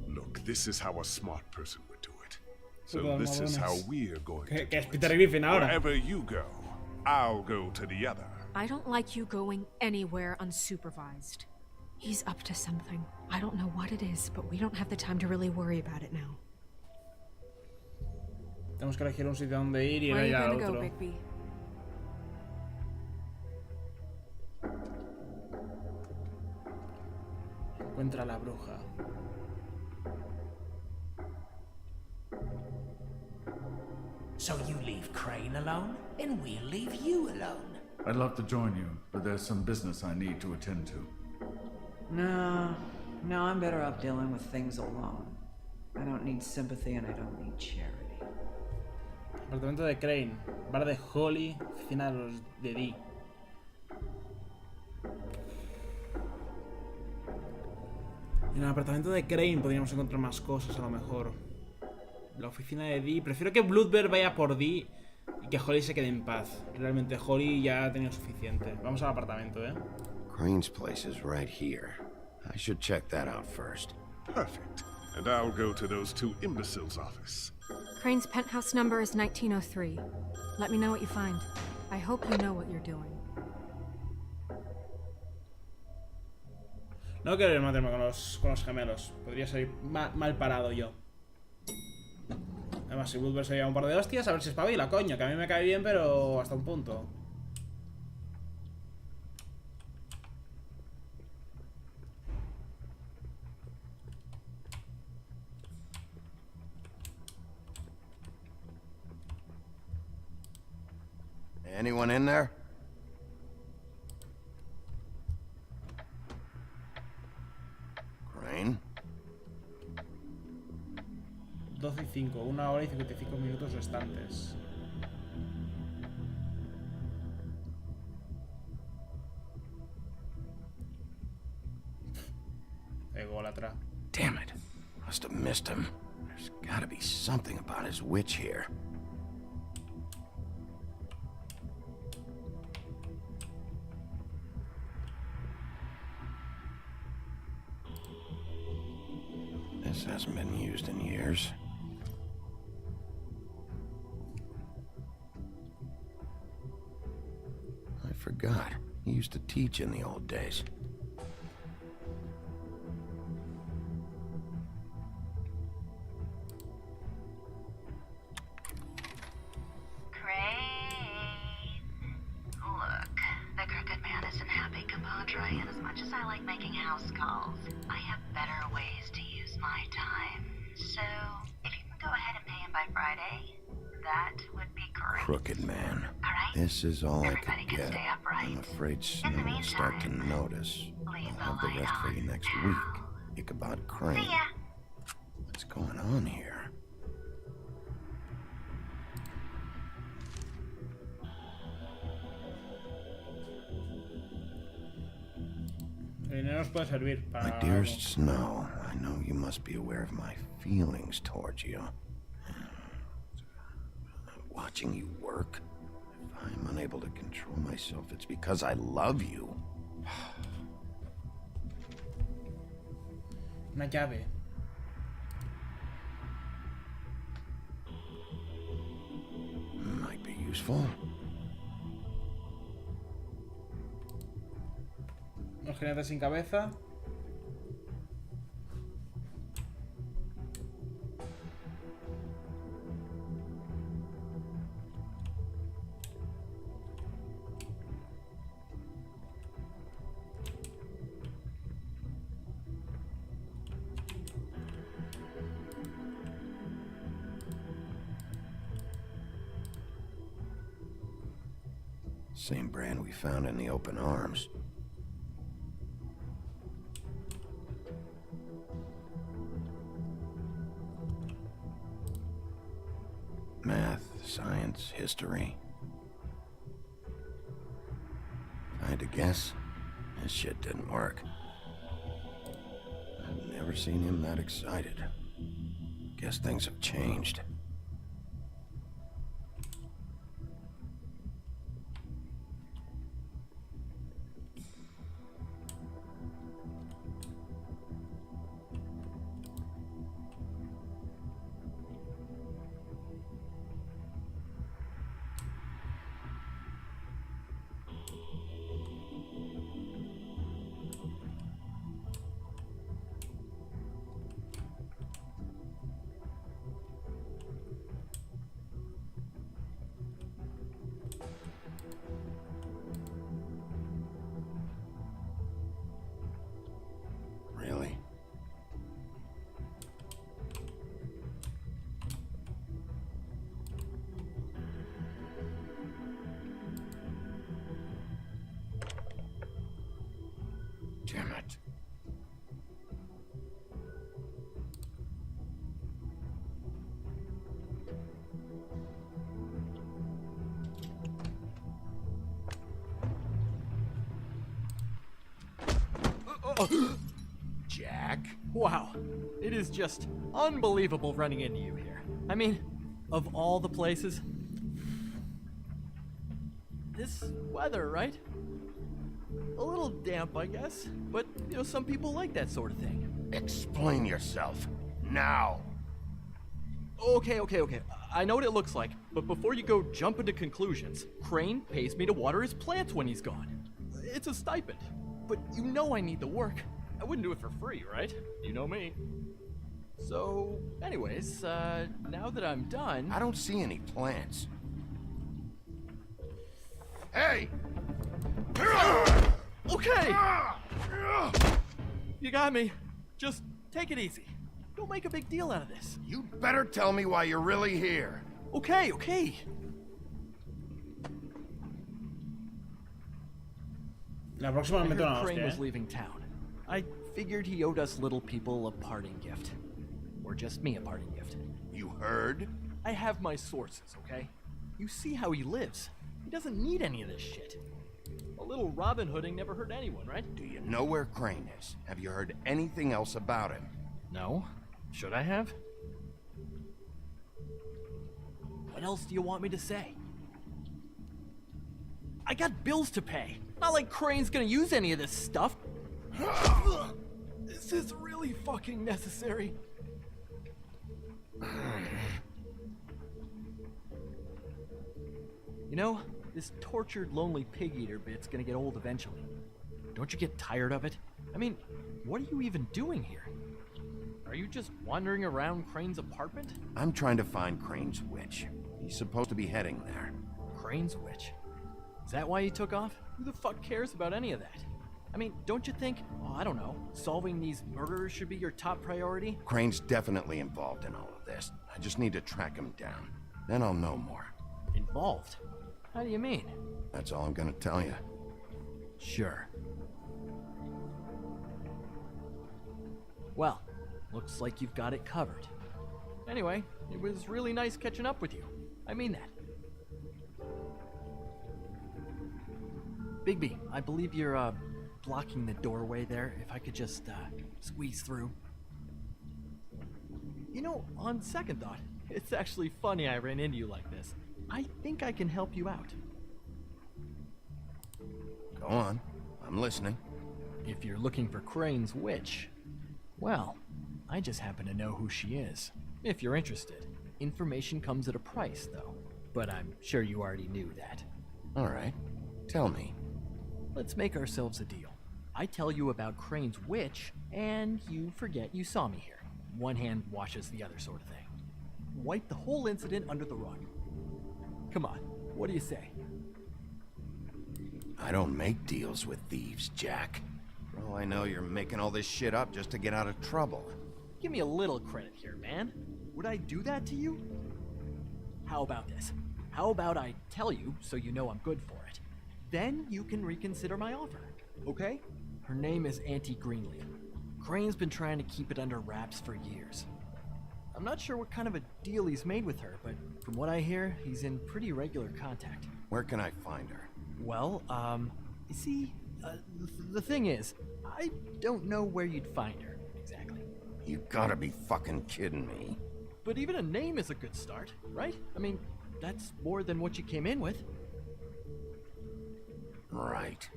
Look, this is how a smart person would do it. So this is how we're going to do it. Wherever you go, I'll go to the other.
I don't like you going anywhere unsupervised. He's up to something. I don't know what it is, but we don't have the time to really worry about it now.
Tenemos que elegir un sitio donde ir y ir allá al otro.
Bigby?
Encuentra a la bruja.
So you leave Crane alone, and we'll leave you alone.
I'd love to join you, but there's some business I need to attend to.
No, I'm better off dealing with things alone. I don't need sympathy and I don't need charity.
Apartamento de Crane, bar de Holly, oficina de los de Dee. En el apartamento de Crane podríamos encontrar más cosas a lo mejor. La oficina de Dee. Prefiero que Bloodbear vaya por Dee y que Holly se quede en paz. Realmente Holly ya ha tenido suficiente. Vamos al apartamento,
Crane's place is right here. I should check that out first.
Perfect. And I'll go to those two imbeciles' office.
Crane's penthouse number is 1903. Let me know what you find. I hope you know what you're doing.
No quiero matarme con los gemelos. Podría salir mal parado yo. Además, si Bloodbear se lleva un par de hostias, a ver si espabila, coño. Que a mí me cae bien, pero hasta un punto.
Anyone in there? Crane?
12:05, 1 hora y 55 minutos restantes. Ególatra.
Damn it. Must have missed him. There's gotta be something about his witch here. This hasn't been used in years. I forgot. He used to teach in the old days.
Look, the crooked man isn't happy, compadre, and as much as I like making house calls, I have better ways to use my time. So, if you can go ahead and pay him by Friday, that would be great.
Crooked man.
Alright?
This is all
Everybody
I could
can
get.
stay upright.
I'm afraid
In the
Snow will start to
meantime,
notice.
leave
I'll have the rest for you next week. Ichabod Crane.
See ya.
What's going on here?
El dinero nos puede servir para
My dearest Snow, I know you must be aware of my feelings towards you. Watching you work, if I'm unable to control myself, it's because I love you.
una llave.
Might be useful.
Los jinetes sin cabeza.
Same brand we found in the open arms. Math, science, history. If I had to guess, this shit didn't work. I've never seen him that excited. Guess things have changed.
Jack?
Wow, it is just unbelievable running into you here. I mean, of all the places. This weather, right? A little damp, I guess, but, you know, some people like that sort of thing.
Explain yourself, now.
Okay. I know what it looks like, but before you go jump into conclusions, Crane pays me to water his plants when he's gone. It's a stipend, but you know I need the work. I wouldn't do it for free, right? You know me. So, anyways, now that I'm done...
I don't see any plants. Hey!
Okay! You got me. Just take it easy. Don't make a big deal out of this.
You better tell me why you're really here.
Okay.
La próxima me meto una
Crane
hostia,
was leaving town. I figured he owed us little people a parting gift. Or just me a parting gift.
You heard?
I have my sources, okay? You see how he lives. He doesn't need any of this shit. A little Robin Hooding never hurt anyone, right?
Do you know where Crane is? Have you heard anything else about him?
No. Should I have? What else do you want me to say? I got bills to pay. Not like Crane's gonna use any of this stuff. Is this really fucking necessary? You know, this tortured, lonely pig-eater bit's gonna get old eventually. Don't you get tired of it? I mean, what are you even doing here? Are you just wandering around Crane's apartment?
I'm trying to find Crane's witch. He's supposed to be heading there.
Crane's witch? Is that why he took off? Who the fuck cares about any of that? I mean, don't you think, I don't know, solving these murders should be your top priority?
Crane's definitely involved in all of this. I just need to track him down. Then I'll know more.
Involved? How do you mean?
That's all I'm gonna tell you.
Sure. Well, looks like you've got it covered. Anyway, it was really nice catching up with you. I mean that. Bigby, I believe you're, blocking the doorway there. If I could just, squeeze through. You know, on second thought, it's actually funny I ran into you like this. I think I can help you out.
Go on. I'm listening.
If you're looking for Crane's witch, well, I just happen to know who she is. If you're interested. Information comes at a price, though. But I'm sure you already knew that.
All right. Tell me.
Let's make ourselves a deal. I tell you about Crane's witch, and you forget you saw me here. One hand washes the other sort of thing. Wipe the whole incident under the rug. Come on, what do you say?
I don't make deals with thieves, Jack. For all I know, you're making all this shit up just to get out of trouble.
Give me a little credit here, man. Would I do that to you? How about this? How about I tell you so you know I'm good for it? Then you can reconsider my offer, okay? Her name is Auntie Greenleaf. Crane's been trying to keep it under wraps for years. I'm not sure what kind of a deal he's made with her, but from what I hear, he's in pretty regular contact.
Where can I find her?
Well, you see, the thing is, I don't know where you'd find her, exactly.
You gotta be fucking kidding me.
But even a name is a good start, right? I mean, that's more than what you came in with.
Right.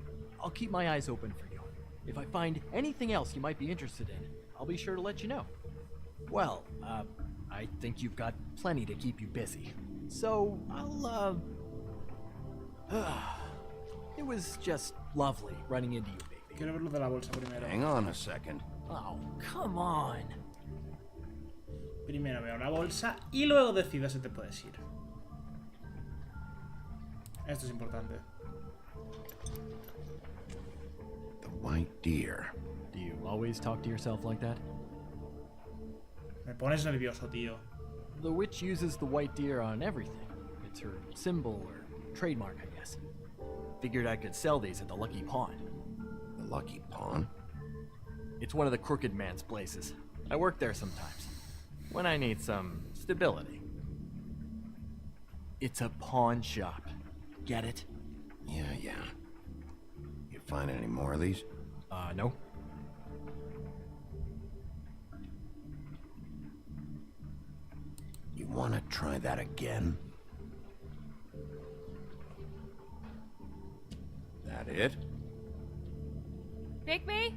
I'll keep my eyes open for you. If I find anything else you might be interested in, I'll be sure to let you know. Well, I think you've got plenty to keep you busy. So, I'll, it was just lovely running into you, baby.
Quiero ver lo de la bolsa primero.
Hang on a second.
Oh, come on.
Primero veo la bolsa y luego decido si te puedes ir. Esto es importante.
The white deer.
Do you always talk to yourself like that?
Me pones nervioso, tío.
The witch uses the white deer on everything. It's her symbol or trademark, I guess. Figured I could sell these at the Lucky Pawn.
The Lucky Pawn?
It's one of the crooked man's places. I work there sometimes. When I need some stability. It's a pawn shop. Get it?
Yeah. You find any more of these?
No.
wanna try that again? That it?
Bigby?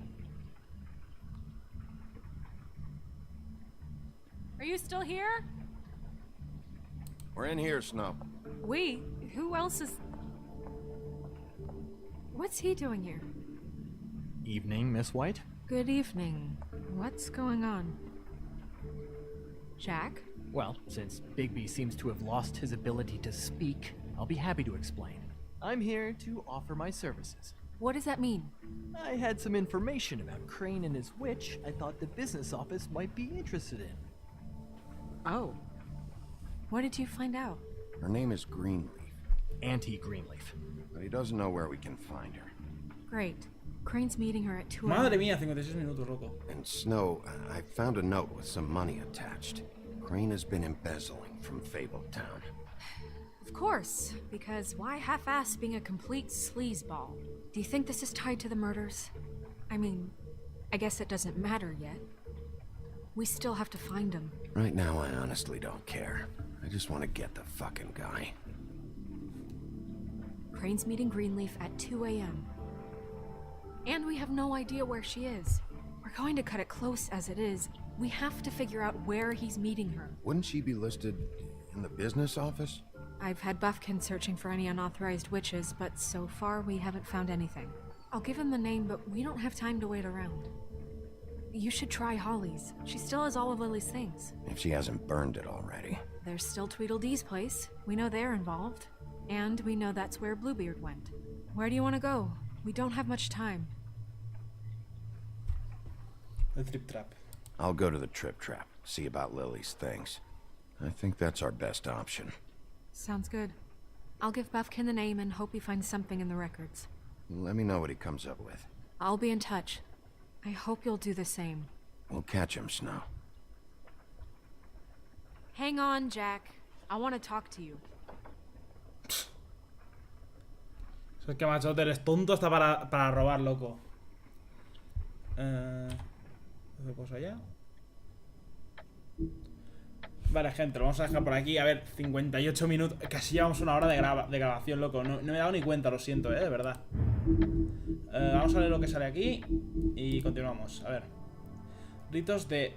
Are you still here?
We're in here, Snow.
We? Who else is... What's he doing here?
Evening, Miss White.
Good evening. What's going on? Jack?
Well, since Bigby seems to have lost his ability to speak, I'll be happy to explain. I'm here to offer my services.
What does that mean?
I had some information about Crane and his witch I thought the business office might be interested in.
Oh. What did you find out?
Her name is Greenleaf.
Auntie Greenleaf.
But he doesn't know where we can find her.
Great. Crane's meeting her at 2
Madre mía, 56 minutos, loco.
And Snow, I found a note with some money attached. Crane has been embezzling from Fabletown.
Of course, because why half-ass being a complete sleazeball? Do you think this is tied to the murders? I mean, I guess it doesn't matter yet. We still have to find him.
Right now, I honestly don't care. I just want to get the fucking guy.
Crane's meeting Greenleaf at 2 a.m. And we have no idea where she is. We're going to cut it close as it is. We have to figure out where he's meeting her.
Wouldn't she be listed in the business office?
I've had Buffkin searching for any unauthorized witches, but so far we haven't found anything. I'll give him the name, but we don't have time to wait around. You should try Holly's. She still has all of Lily's things.
If she hasn't burned it already.
There's still Tweedledee's place. We know they're involved. And we know that's where Bluebeard went. Where do you want to go? We don't have much time.
The Trip Trap.
I'll go to the Trip Trap, see about Lily's things. I think that's our best option.
Sounds good. I'll give Buffkin the name and hope he finds something in the records.
Let me know what he comes up with.
I'll be in touch. I hope you'll do the same.
We'll catch him, Snow.
Hang on, Jack. I want to talk to you.
Es que machote, eres tonto hasta para robar, loco. ¿Qué cosa allá? Vale, gente, lo vamos a dejar por aquí. A ver, 58 minutos. Casi llevamos una hora de grabación, loco. No me he dado ni cuenta, lo siento, de verdad. Vamos a ver lo que sale aquí. Y continuamos. A ver. Rito de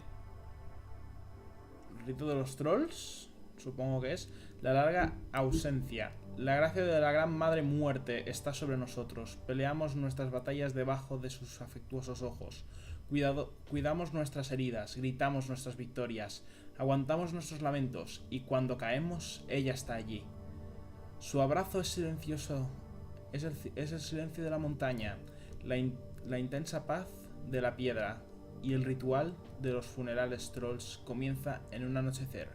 los trolls. Supongo que es. La larga ausencia. La gracia de la gran madre muerte está sobre nosotros. Peleamos nuestras batallas debajo de sus afectuosos ojos. Cuidamos nuestras heridas, gritamos nuestras victorias, aguantamos nuestros lamentos, y cuando caemos, ella está allí. Su abrazo es silencioso, es el silencio de la montaña, la intensa paz de la piedra, y el ritual de los funerales trolls comienza en un anochecer.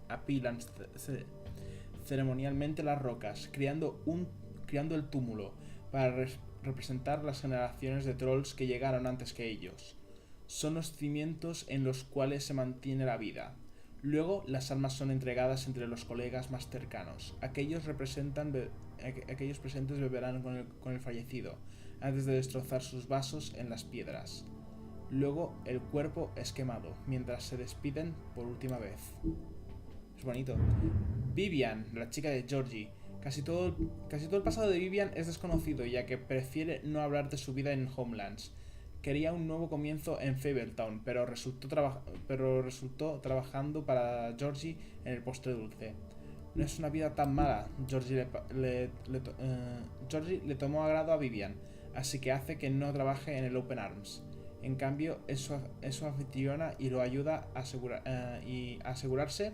Apilan ceremonialmente las rocas, creando el túmulo para representar las generaciones de trolls que llegaron antes que ellos. Son los cimientos en los cuales se mantiene la vida. Luego, las almas son entregadas entre los colegas más cercanos. Aquellos presentes beberán con el fallecido, antes de destrozar sus vasos en las piedras. Luego, el cuerpo es quemado, mientras se despiden por última vez. Es bonito. Vivian, la chica de Georgie. Casi todo el pasado de Vivian es desconocido, ya que prefiere no hablar de su vida en Homelands. Quería un nuevo comienzo en Fabletown, pero resultó trabajando para Georgie en el postre dulce. No es una vida tan mala. Georgie le tomó agrado a Vivian, así que hace que no trabaje en el Open Arms. En cambio, es su anfitriona y lo ayuda a asegurarse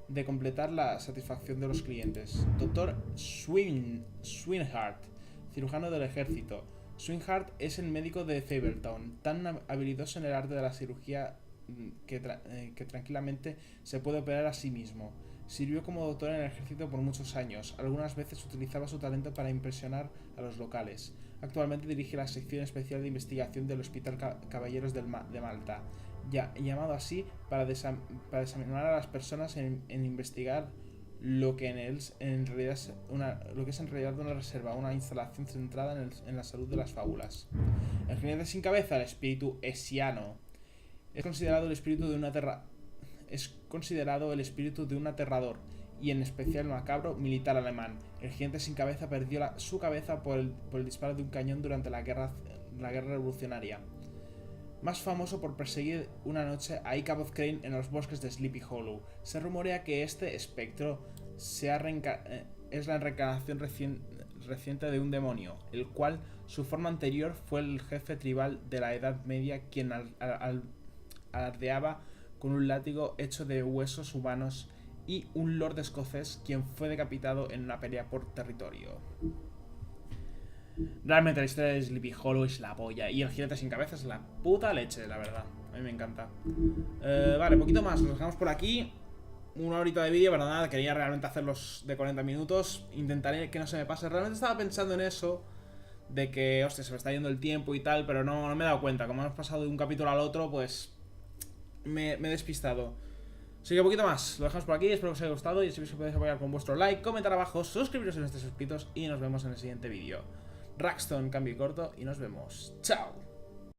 de completar la satisfacción de los clientes. Dr. Swinehart, cirujano del ejército. Swinehart es el médico de Fabletown, tan habilidoso en el arte de la cirugía que tranquilamente se puede operar a sí mismo. Sirvió como doctor en el ejército por muchos años. Algunas veces utilizaba su talento para impresionar a los locales. Actualmente dirige la sección especial de investigación del Hospital Caballeros de Malta, llamado así para examinar a las personas en investigar lo que en realidad es una reserva, una instalación centrada en la salud de las fábulas. El jinete sin cabeza, el espíritu esiano, es considerado el espíritu de una es considerado el espíritu de un aterrador, y en especial macabro, militar alemán. El gigante sin cabeza perdió su cabeza por el disparo de un cañón durante la guerra revolucionaria. Más famoso por perseguir una noche a Ichabod Crane en los bosques de Sleepy Hollow. Se rumorea que este espectro es la reencarnación reciente de un demonio, el cual su forma anterior fue el jefe tribal de la Edad Media, quien alardeaba con un látigo hecho de huesos humanos, y un lord escocés quien fue decapitado en una pelea por territorio. Realmente la historia de Sleepy Hollow es la polla, y el gigante sin cabeza es la puta leche, la verdad. A mí me encanta. Vale, poquito más, nos dejamos por aquí. Una horita de vídeo, pero nada, quería realmente hacerlos de 40 minutos. Intentaré que no se me pase. Realmente estaba pensando en eso, de que, hostia, se me está yendo el tiempo y tal, pero no me he dado cuenta. Como hemos pasado de un capítulo al otro, pues me he despistado. Así que un poquito más, lo dejamos por aquí. Espero que os haya gustado, y si veis que podéis apoyar con vuestro like, comentar abajo, suscribiros si no estáis suscritos, y nos vemos en el siguiente vídeo. Raxton, cambio y corto, y nos vemos. ¡Chao!